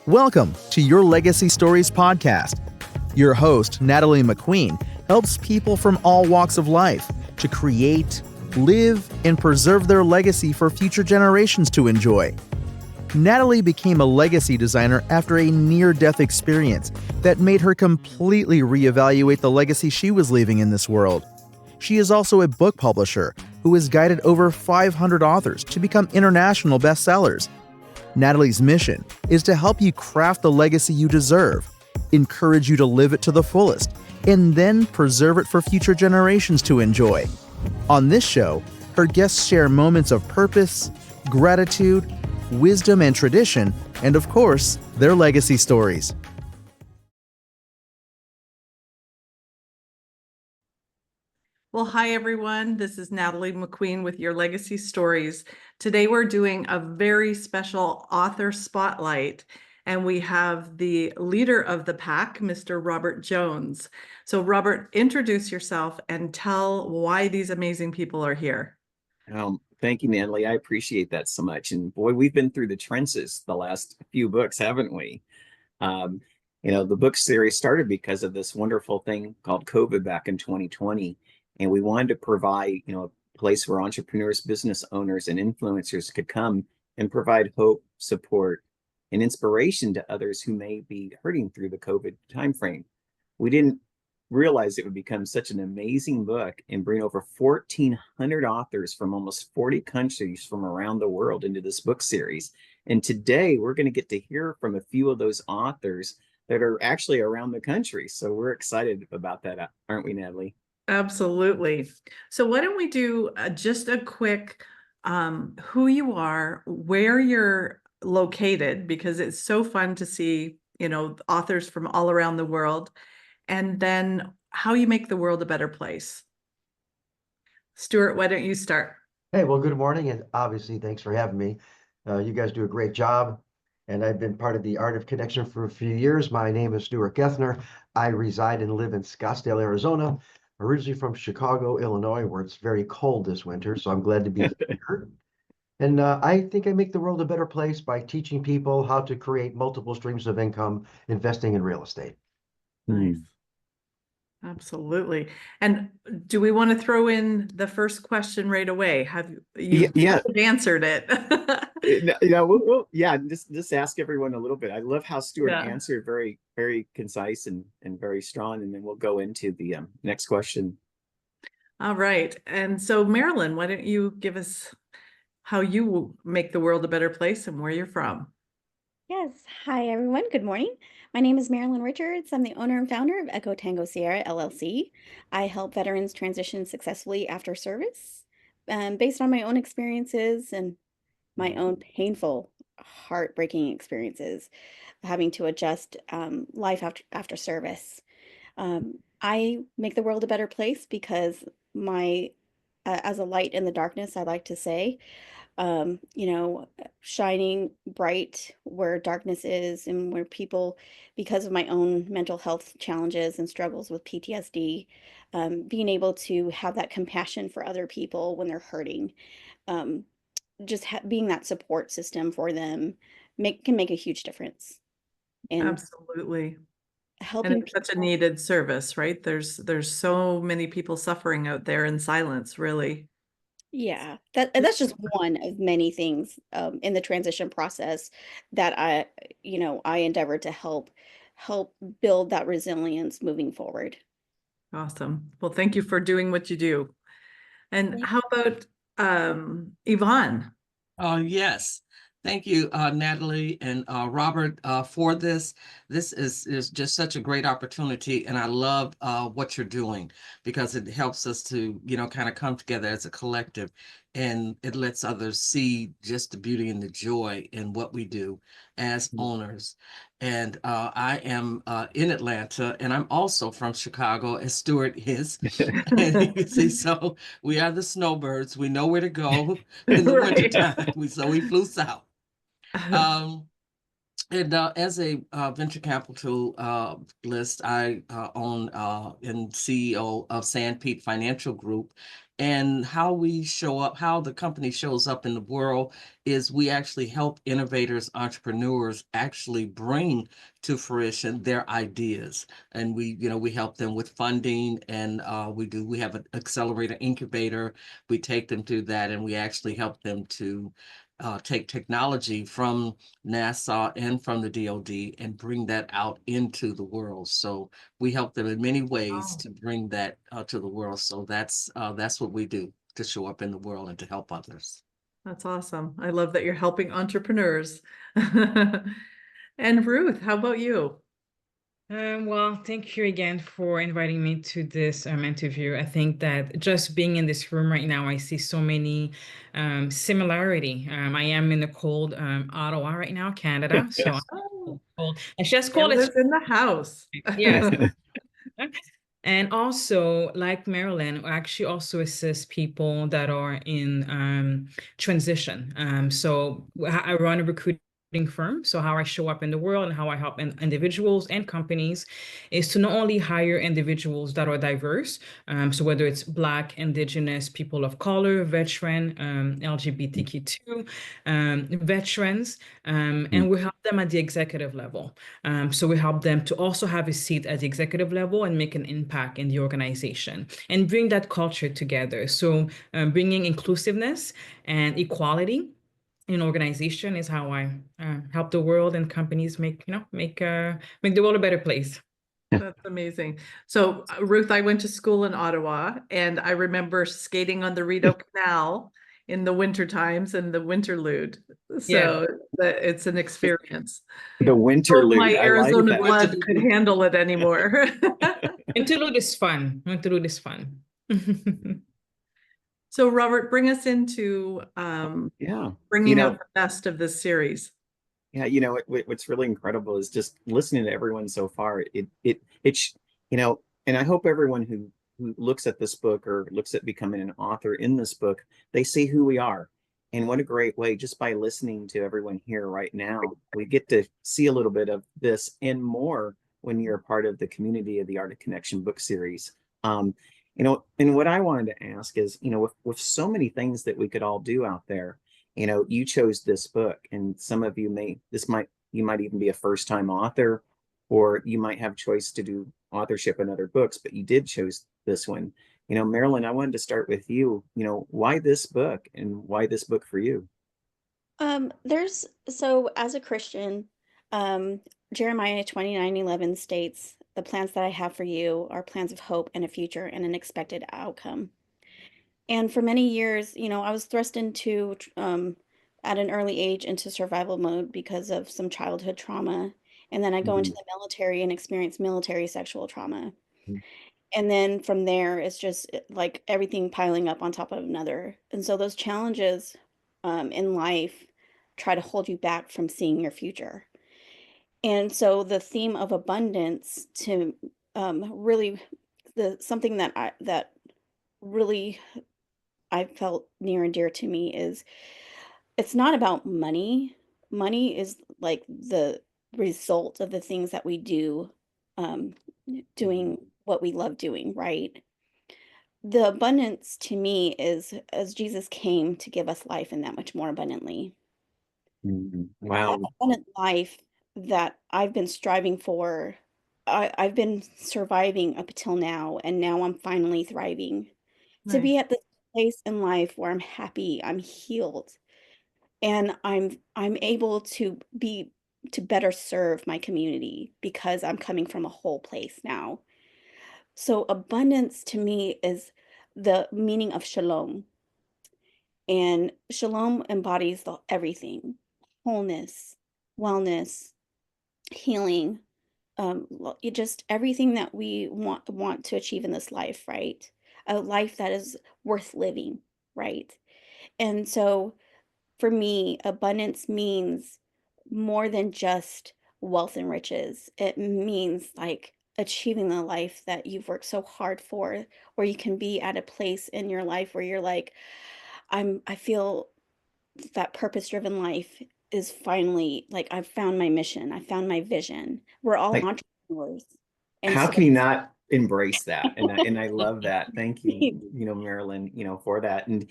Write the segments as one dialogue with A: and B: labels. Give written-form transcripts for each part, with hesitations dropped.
A: Welcome to Your Legacy Stories podcast. Your host, Natalie McQueen, helps people from all walks of life to create, live, and preserve their legacy for future generations to enjoy. Natalie became a legacy designer after a near-death experience that made her completely reevaluate the legacy she was leaving in this world. She is also a book publisher who has guided over 500 authors to become international bestsellers. Natalie's mission is to help you craft the legacy you deserve, encourage you to live it to the fullest, and then preserve it for future generations to enjoy. On this show, her guests share moments of purpose, gratitude, wisdom and tradition, and of course, their legacy stories.
B: Well, hi, everyone. This is Natalie McQueen with Your Legacy Stories. Today, we're doing a very special author spotlight, and we have the leader of the pack, Mr. Robert Jones. So, Robert, introduce yourself and tell why these amazing people are here.
C: Thank you, Natalie. I appreciate that so much. And boy, we've been through the trenches the last few books, haven't we? The book series started because of this wonderful thing called COVID back in 2020. And we wanted to provide, a place where entrepreneurs, business owners, and influencers could come and provide hope, support, and inspiration to others who may be hurting through the COVID timeframe. We didn't realize it would become such an amazing book and bring over 1,400 authors from almost 40 countries from around the world into this book series. And today we're going to get to hear from a few of those authors that are actually around the country. So we're excited about that, aren't we, Natalie?
B: Absolutely. So why don't we do just a quick who you are, where you're located, because it's so fun to see, authors from all around the world, and then how you make the world a better place. Stuart, why don't you start?
D: Hey, well, good morning, and obviously, thanks for having me. You guys do a great job, and I've been part of the Art of Connection for a few years. My name is Stuart Gethner. I reside and live in Scottsdale, Arizona, originally from Chicago, Illinois, where it's very cold this winter, so I'm glad to be here. And I think I make the world a better place by teaching people how to create multiple streams of income investing in real estate.
B: Nice. Absolutely. And do we want to throw in the first question right away? Have you answered it?
C: Just ask everyone a little bit. I love how Stuart answered, very, very concise and very strong. And then we'll go into the next question.
B: All right. And so, Marilyn, why don't you give us how you make the world a better place and where you're from?
E: Yes. Hi, everyone. Good morning. My name is Marilyn Richards. I'm the owner and founder of Echo Tango Sierra LLC. I help veterans transition successfully after service. Based on my own experiences and my own painful, heartbreaking experiences, having to adjust life after service. I make the world a better place because as a light in the darkness, I like to say, shining bright where darkness is, and where people, because of my own mental health challenges and struggles with PTSD, being able to have that compassion for other people when they're hurting, being that support system for them can make a huge difference. And
B: absolutely.
E: Helping
B: and it's such a needed service, right? There's so many people suffering out there in silence, really.
E: Yeah, that's just one of many things in the transition process that I endeavor to help build that resilience moving forward.
B: Awesome. Well, thank you for doing what you do. And how about Yvonne?
F: Yes. Thank you, Natalie and Robert, for this. This is just such a great opportunity, and I love what you're doing, because it helps us to, kind of come together as a collective, and it lets others see just the beauty and the joy in what we do as owners. And I am in Atlanta, and I'm also from Chicago, as Stuart is. And you can see, so we are the snowbirds. We know where to go in the wintertime. So we flew south. And as a venture capitalist, I own and CEO of Sandpeak Financial Group. And how we show up, how the company shows up in the world is we actually help innovators, entrepreneurs actually bring to fruition their ideas. And we help them with funding, and we have an accelerator incubator. We take them through that, and we actually help them to take technology from NASA and from the DoD and bring that out into the world. So we help them in many ways
B: Wow.
F: to bring that to the world. So that's what we do, to show up in the world and to help others.
B: That's awesome. I love that you're helping entrepreneurs. And Ruth, how about you?
G: Well, thank you again for inviting me to this interview. I think that just being in this room right now, I see so many similarity. I am in the cold Ottawa right now, Canada. So I'm
B: Oh,
G: cold. And she has cold as
B: Canada's in the house.
G: yes. And also, like Marilyn, I actually also assist people that are in transition. So I run a recruiting firm. So how I show up in the world and how I help individuals and companies is to not only hire individuals that are diverse, so whether it's Black, Indigenous, people of color, veteran, LGBTQ2, veterans, and we help them at the executive level. So we help them to also have a seat at the executive level and make an impact in the organization and bring that culture together. So bringing inclusiveness and equality in organization is how I help the world and companies make the world a better place.
B: That's amazing. So Ruth, I went to school in Ottawa and I remember skating on the Rideau Canal in the winter times and the winterlude.
G: Yeah.
B: So it's an experience.
C: The
B: Hope my
C: winterlude, I like
B: Arizona
C: that.
B: blood could handle it anymore.
G: Interlude is fun. Interlude is fun.
B: So Robert, bring us into
C: Yeah.
B: bringing out the best of this series.
C: Yeah, what's really incredible is just listening to everyone so far. And I hope everyone who looks at this book or looks at becoming an author in this book, they see who we are. And what a great way, just by listening to everyone here right now, we get to see a little bit of this and more when you're a part of the community of the Art of Connection book series. And what I wanted to ask is, with so many things that we could all do out there, you chose this book, and some of you you might even be a first-time author, or you might have choice to do authorship in other books, but you did choose this one. Marilyn, I wanted to start with you. Why this book, and why this book for you?
E: So as a Christian, Jeremiah 29:11 states, "The plans that I have for you are plans of hope and a future and an expected outcome." And for many years, I was thrust into, at an early age, into survival mode because of some childhood trauma. And then I go into
C: Mhm.
E: the military and experience military sexual trauma.
C: Mhm.
E: And then from there, it's just like everything piling up on top of another. And so those challenges in life try to hold you back from seeing your future. And so the theme of abundance to really something that really I felt near and dear to me is it's not about money. Money is like the result of the things that we do, um, doing what we love doing, right? The abundance to me is as Jesus came to give us life and that much more abundantly. That
C: Wow.
E: abundant life that I've been striving for, I've been surviving up until now, and now I'm finally thriving. To
B: Nice.
E: be at this place in life where I'm happy, I'm healed, and I'm able to better serve my community because I'm coming from a whole place now. So abundance to me is the meaning of shalom, and shalom embodies everything: wholeness, wellness, healing, just everything that we want to achieve in this life, right? A life that is worth living, right? And so for me, abundance means more than just wealth and riches. It means like achieving the life that you've worked so hard for, where you can be at a place in your life where you're like, I feel that purpose driven life is finally like I've found my mission. I found my vision. We're all
C: Like,
E: entrepreneurs. And
C: how
E: so
C: can you not embrace that? And I love that. Thank you, Marilyn, for that. And,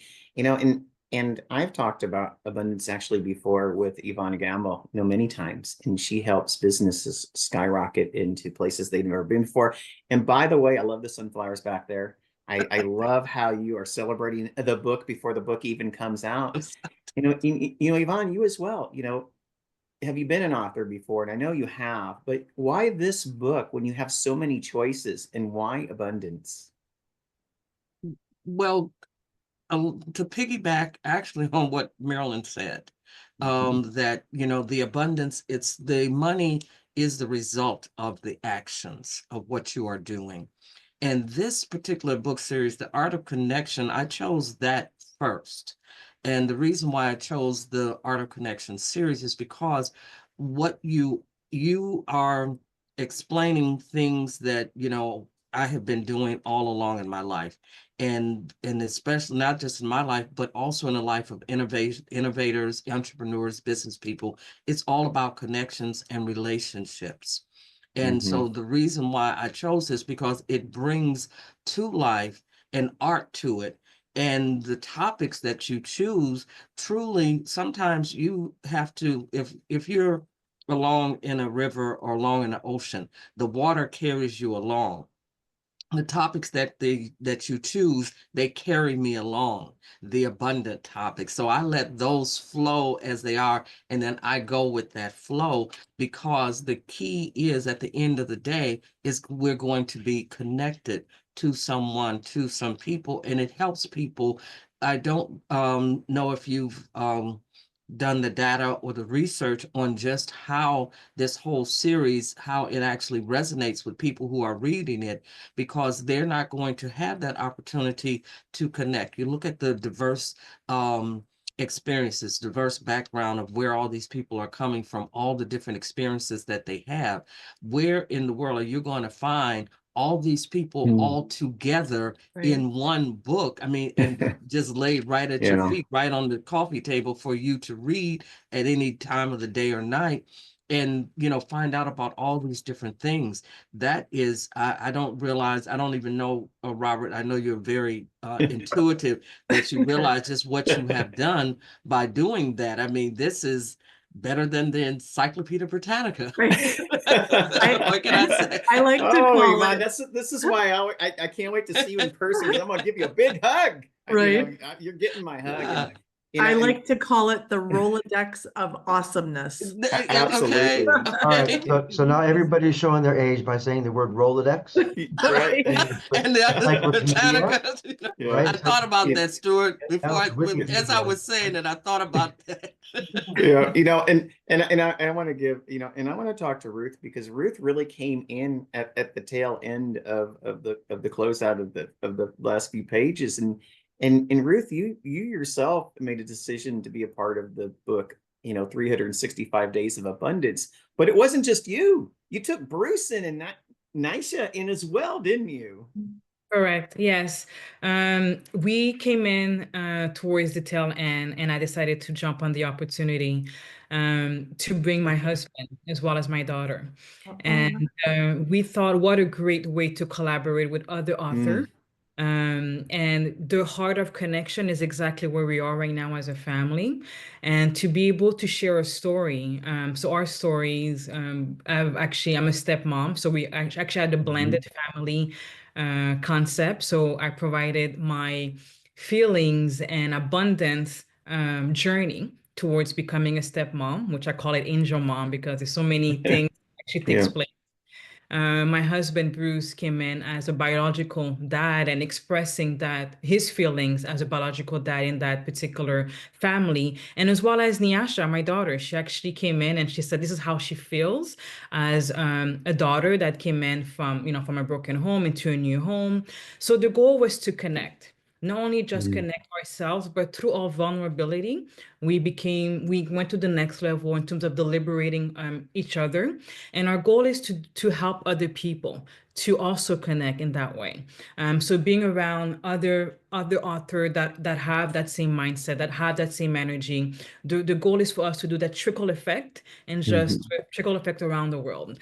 C: and I've talked about abundance actually before with Yvonne Gamble, many times, and she helps businesses skyrocket into places they've never been before. And by the way, I love the sunflowers back there. I love how you are celebrating the book before the book even comes out. Yvonne, you as well, have you been an author before? And I know you have, but why this book when you have so many choices, and why abundance?
F: Well, to piggyback actually on what Marilyn said, that, the abundance, it's the money is the result of the actions of what you are doing. And this particular book series, The Art of Connection, I chose that first. And the reason why I chose the Art of Connection series is because what you are explaining things that, I have been doing all along in my life. And especially not just in my life, but also in the life of innovators, entrepreneurs, business people. It's all about connections and relationships. And so the reason why I chose this, because it brings to life an art to it. And the topics that you choose, truly, sometimes you have to, if you're along in a river or along in the ocean, the water carries you along. The topics that you choose, they carry me along, the abundant topics. So I let those flow as they are, and then I go with that flow, because the key is, at the end of the day, is we're going to be connected to someone, to some people, and it helps people. I don't know if you've done the data or the research on just how this whole series, how it actually resonates with people who are reading it, because they're not going to have that opportunity to connect. You look at the diverse experiences, diverse background of where all these people are coming from, all the different experiences that they have. Where in the world are you going to find all these people all together in one book? I mean, and just laid right at your feet, right on the coffee table for you to read at any time of the day or night, and find out about all these different things. That is, I don't realize, I don't even know, Robert, I know you're very intuitive, that you realize just what you have done by doing that. I mean, this is better than the Encyclopedia Britannica. What can I say?
B: I like to call
C: Yvonne,
B: it.
C: this is why I can't wait to see you in person, because I'm going to give you a big hug. You're getting my hug.
B: I like to call it the Rolodex of awesomeness.
C: Absolutely.
F: Okay.
D: All right. So now everybody's showing their age by saying the word Rolodex.
C: Right.
F: And the other Britannica,
C: right?
F: I thought about that, Stuart, before as I
D: was
F: was saying it, I thought about that.
C: And I want to give, and I want to talk to Ruth, because Ruth really came in at the tail end of the closeout of the last few pages. And Ruth, you yourself made a decision to be a part of the book, 365 Days of Abundance. But it wasn't just you. You took Bruce in and Nisha in as well, didn't you?
G: Correct. Yes. We came in towards the tail end, and I decided to jump on the opportunity to bring my husband as well as my daughter. And we thought, what a great way to collaborate with other authors. And the heart of connection is exactly where we are right now as a family, and to be able to share a story. So our stories, I'm a stepmom, so we actually had a blended family concept. So I provided my feelings and abundance journey towards becoming a stepmom, which I call it angel mom, because there's so many things actually takes place. My husband, Bruce, came in as a biological dad and expressing that his feelings as a biological dad in that particular family. And as well as Nyasha, my daughter, she actually came in and she said, this is how she feels as a daughter that came in from, from a broken home into a new home. So the goal was to connect. not only just connect ourselves, but through our vulnerability, we went to the next level in terms of deliberating each other. And our goal is to help other people to also connect in that way. So being around other authors that have that same mindset, that have that same energy, the goal is for us to do that trickle effect and just trickle effect around the world.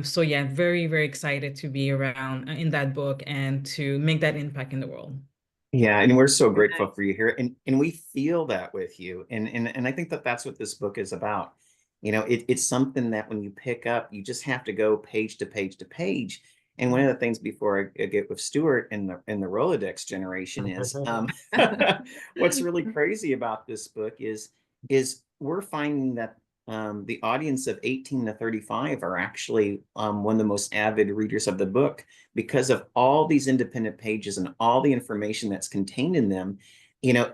G: So yeah, very, very excited to be around in that book and to make that impact in the world.
C: Yeah, and we're so grateful for you here, and we feel that with you, and I think that that's what this book is about. You know, it's something that when you pick up, you just have to go page to page to page. And one of the things before I get with Stuart and the Rolodex generation is what's really crazy about this book is we're finding that the audience of 18 to 35 are actually one of the most avid readers of the book because of all these independent pages and all the information that's contained in them. You know,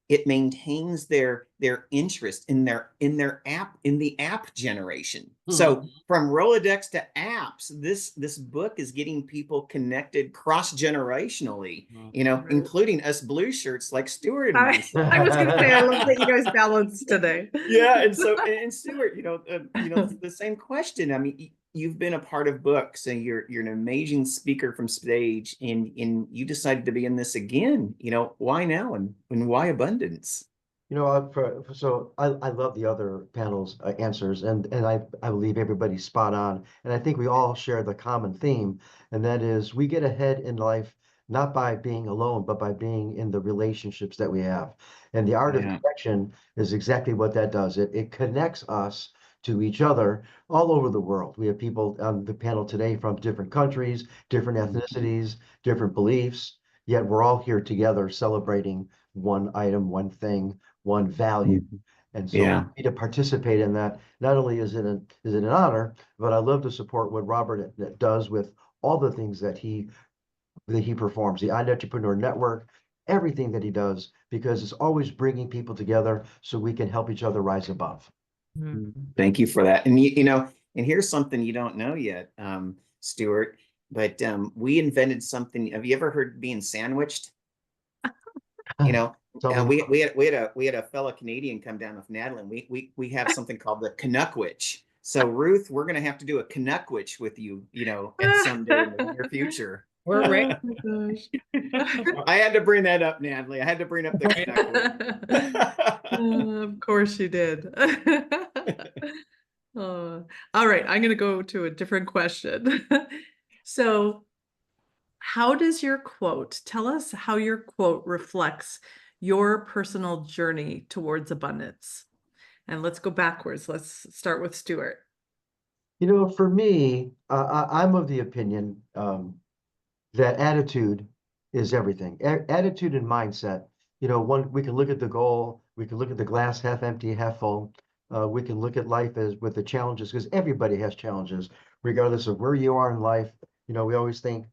C: it maintains their interest in the app generation. So from Rolodex to apps, this book is getting people connected cross-generationally, you know, including us blue shirts like Stuart and myself.
B: I was going to say, I love that you guys balanced today.
C: Yeah, and so and Stuart, the same question. I mean, you've been a part of books, and you're an amazing speaker from stage, and you decided to be in this again. You know, why now, and why abundance?
D: You know, so I love the other panel's answers, and I believe everybody's spot on. And I think we all share the common theme, and that is we get ahead in life not by being alone, but by being in the relationships that we have. And the art of connection is exactly what that does. It connects us to each other all over the world. We have people on the panel today from different countries, different ethnicities, different beliefs, yet we're all here together celebrating one item, one thing, one value. And so for me to participate in that, not only is it an honor, but I love to support what Robert does with all the things that he performs, the Entrepreneur Network, everything that he does, because it's always bringing people together so we can help each other rise above.
C: Thank you for that. And you know, and here's something you don't know yet, Stuart, but we invented something. Have you ever heard being sandwiched? You know, we had a fellow Canadian come down with Natalie, and we have something called the Canuckwich. So Ruth, we're gonna have to do a Canuckwich with you, you know, at some day in the near future.
G: We're ready.
B: Oh my gosh.
C: I had to bring that up, Natalie. I had to bring up the Canuckwich.
B: Of course you did. All right, I'm going to go to a different question. So, how does your quote, tell us how your quote reflects your personal journey towards abundance? And let's go backwards. Let's start with Stuart.
D: You know, for me, I'm of the opinion that attitude is everything. Attitude and mindset. You know, we can look at the goal, we can look at the glass half empty, half full. We can look at life as with the challenges, because everybody has challenges, regardless of where you are in life. You know, we always think,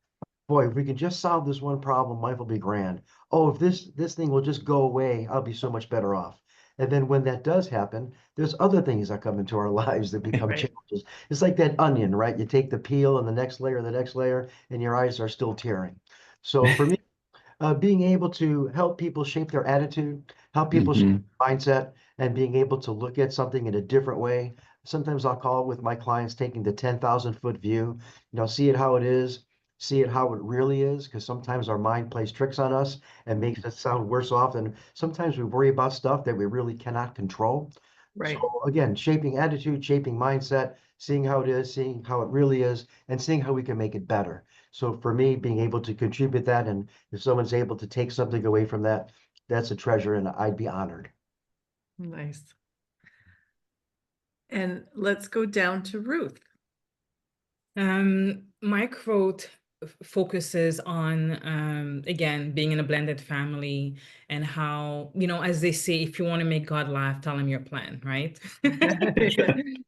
D: boy, if we can just solve this one problem, life will be grand. Oh, if this thing will just go away, I'll be so much better off. And then when that does happen, there's other things that come into our lives that become challenges. It's like that onion, right? You take the peel and the next layer, and your eyes are still tearing. So for me, being able to help people shape their attitude, help people shape their mindset, and being able to look at something in a different way. Sometimes I'll call it with my clients taking the 10,000-foot view, you know, see it how it is, see it how it really is, because sometimes our mind plays tricks on us and makes us sound worse off. And sometimes we worry about stuff that we really cannot control.
B: Right.
D: So again, shaping attitude, shaping mindset, seeing how it is, seeing how it really is, and seeing how we can make it better. So for me, being able to contribute that, and if someone's able to take something away from that, that's a treasure, and I'd be honored.
B: Nice. And let's go down to Ruth.
G: My quote focuses on again being in a blended family, and how, you know, as they say, if you want to make God laugh, tell him your plan, right?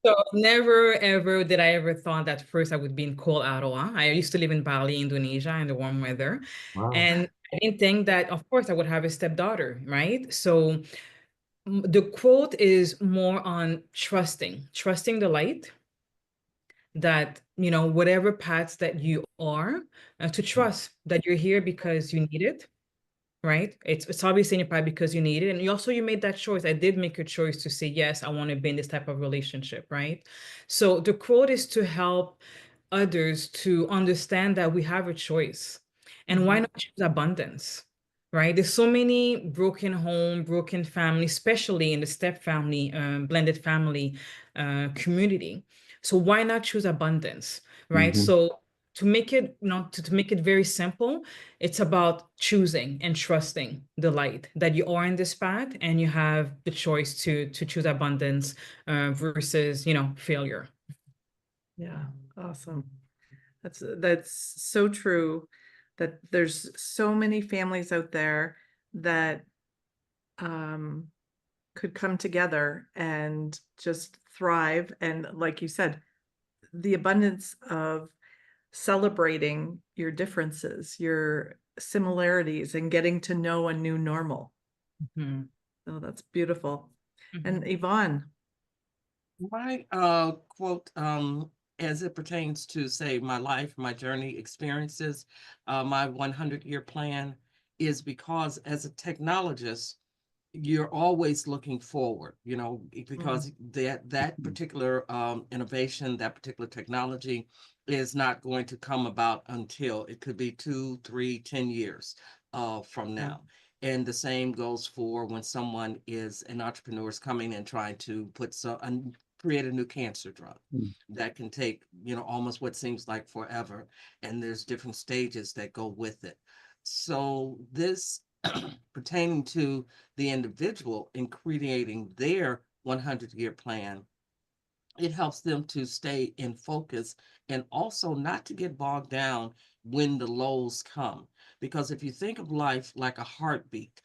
G: So never ever did I ever thought that first I would be in cold Ottawa. I used to live in Bali, Indonesia, in the warm weather.
D: Wow.
G: And I didn't think that, of course, I would have a stepdaughter, right? So the quote is more on trusting the light, that, you know, whatever paths that you are, to trust that you're here because you need it, right? It's obviously in your pride because you need it. And you made that choice. I did make a choice to say, yes, I want to be in this type of relationship, right? So the quote is to help others to understand that we have a choice. And why not choose abundance? Right? There's so many broken home, broken family, especially in the step family, blended family community. So why not choose abundance? Right? So to make it to make it very simple, it's about choosing and trusting the light that you are in this path, and you have the choice to choose abundance versus failure.
B: Yeah, awesome. That's so true, that there's so many families out there that could come together and just thrive. And like you said, the abundance of celebrating your differences, your similarities, and getting to know a new normal.
G: Mhm.
B: Oh, that's beautiful. And
G: Mhm.
B: Yvonne.
F: My quote, as it pertains to, say, my life, my journey experiences, my 100-year plan, is because as a technologist, you're always looking forward, because that particular innovation, that particular technology is not going to come about until it could be 2, 3, 10 years from now. And the same goes for when someone is an entrepreneur is coming and trying to create a new cancer drug that can take, almost what seems like forever. And there's different stages that go with it. So this pertaining to the individual in creating their 100-year plan, it helps them to stay in focus and also not to get bogged down when the lows come. Because if you think of life like a heartbeat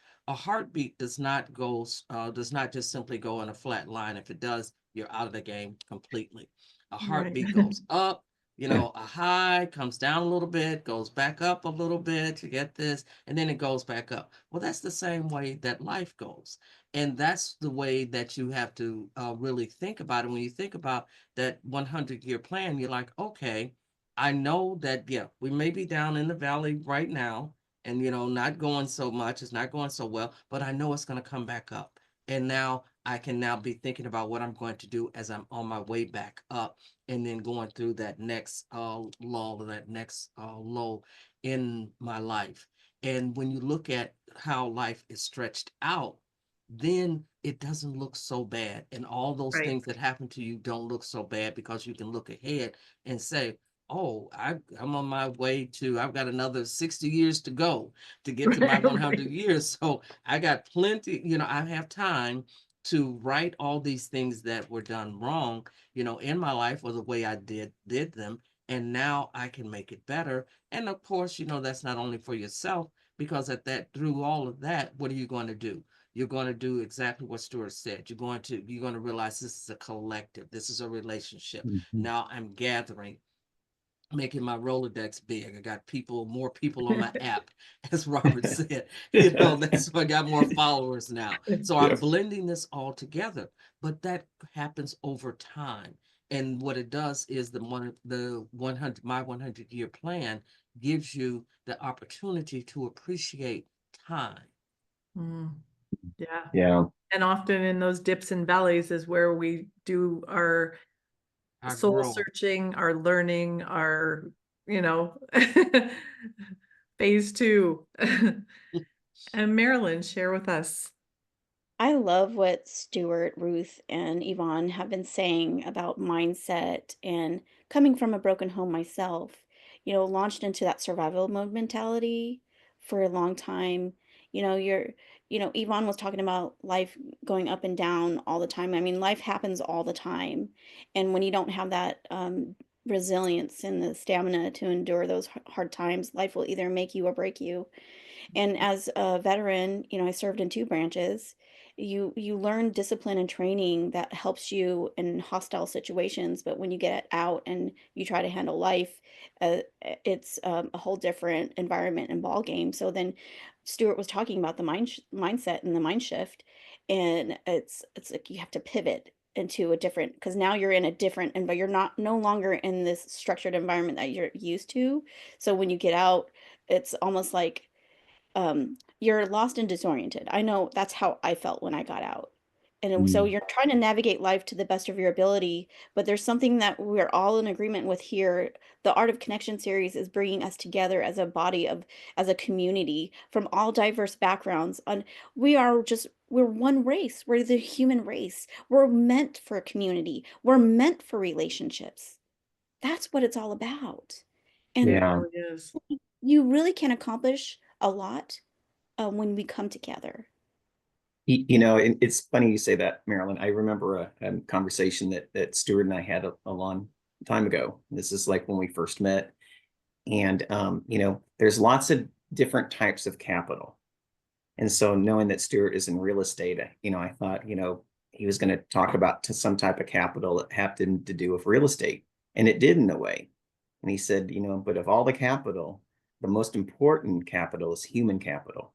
F: does not just simply go in a flat line. If it does, you're out of the game completely. A heartbeat goes up, a high comes down a little bit, goes back up a little bit, you get this, and then it goes back up. Well, that's the same way that life goes. And that's the way that you have to really think about it. When you think about that 100-year plan, you're like, okay, I know that, yeah, we may be down in the valley right now and, not going so much, it's not going so well, but I know it's going to come back up. And now I can now be thinking about what I'm going to do as I'm on my way back up, and then going through that next lull or that next low in my life. And when you look at how life is stretched out, then it doesn't look so bad. And all those things that happen to you don't look so bad, because you can look ahead and say, oh, I'm on my way to, I've got another 60 years to go to get to my 100 years. So I got plenty, I have time to right all these things that were done wrong, in my life, or the way I did them. And now I can make it better. And of course, that's not only for yourself, because through all of that, what are you going to do? You're going to do exactly what Stuart said. You're going to realize this is a collective. This is a relationship. Now I'm gathering, making my Rolodex big. I got more people on my app, as Robert said. That's why I got more followers now. So I'm blending this all together. But that happens over time. And what it does is my 100-year plan gives you the opportunity to appreciate time.
B: Yeah.
C: Yeah.
B: And often in those dips and valleys is where we do our soul
F: growth.
B: searching, our learning, our, phase 2. And Marilyn, share with us.
E: I love what Stuart, Ruth, and Yvonne have been saying about mindset, and coming from a broken home myself, launched into that survival mode mentality for a long time. Yvonne was talking about life going up and down all the time. I mean, life happens all the time. And when you don't have that resilience and the stamina to endure those hard times, life will either make you or break you. And as a veteran, I served in 2 branches. You learn discipline and training that helps you in hostile situations, but when you get out and you try to handle life, it's a whole different environment and ball game. So then Stuart was talking about the mindset and the mind shift, and it's like you have to pivot into a different, because now you're in a different, but you're no longer in this structured environment that you're used to. So when you get out, it's almost like you're lost and disoriented. I know that's how I felt when I got out. And so you're trying to navigate life to the best of your ability, but there's something that we're all in agreement with here. The Art of Connection series is bringing us together as a body of, as a community from all diverse backgrounds. And we're one race. We're the human race. We're meant for a community. We're meant for relationships. That's what it's all about. And
B: It
C: Yeah.
B: really is.
E: you really can accomplish a lot when we come together.
C: It's funny you say that, Marilyn. I remember a conversation that Stuart and I had a long time ago. This is like when we first met. And, there's lots of different types of capital. And so knowing that Stuart is in real estate, I thought, he was going to talk about some type of capital that happened to do with real estate. And it did in a way. And he said, but of all the capital, the most important capital is human capital.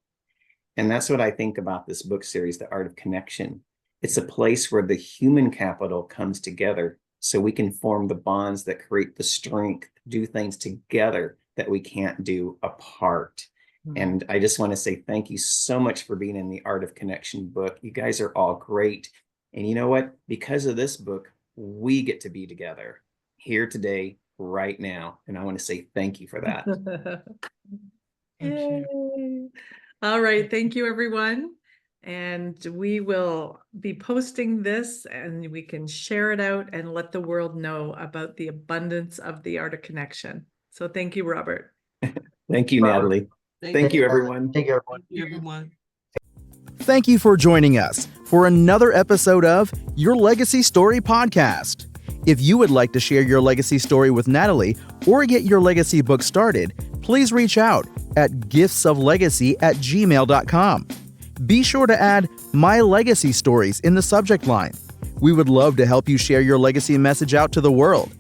C: And that's what I think about this book series, The Art of Connection. It's a place where the human capital comes together so we can form the bonds that create the strength, do things together that we can't do apart. And I just want to say thank you so much for being in the Art of Connection book. You guys are all great. And you know what? Because of this book, we get to be together here today, right now. And I want to say thank you for that.
G: Thank you.
B: Yay. All right. Thank you, everyone. And we will be posting this and we can share it out and let the world know about the abundance of the Art of Connection. So thank you, Robert.
C: Thank you, Natalie. Thank you, everyone.
D: Thank you, everyone.
F: Thank you, everyone.
A: Thank you for joining us for another episode of Your Legacy Story Podcast. If you would like to share your legacy story with Natalie or get your legacy book started, please reach out at giftsoflegacy@gmail.com. Be sure to add My Legacy Stories in the subject line. We would love to help you share your legacy message out to the world.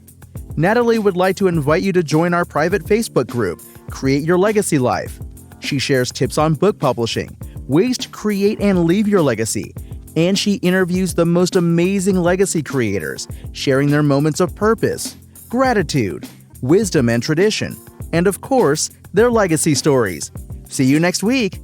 A: Natalie would like to invite you to join our private Facebook group, Create Your Legacy Life. She shares tips on book publishing, ways to create and leave your legacy, and she interviews the most amazing legacy creators, sharing their moments of purpose, gratitude, wisdom, and tradition, and of course, their legacy stories. See you next week.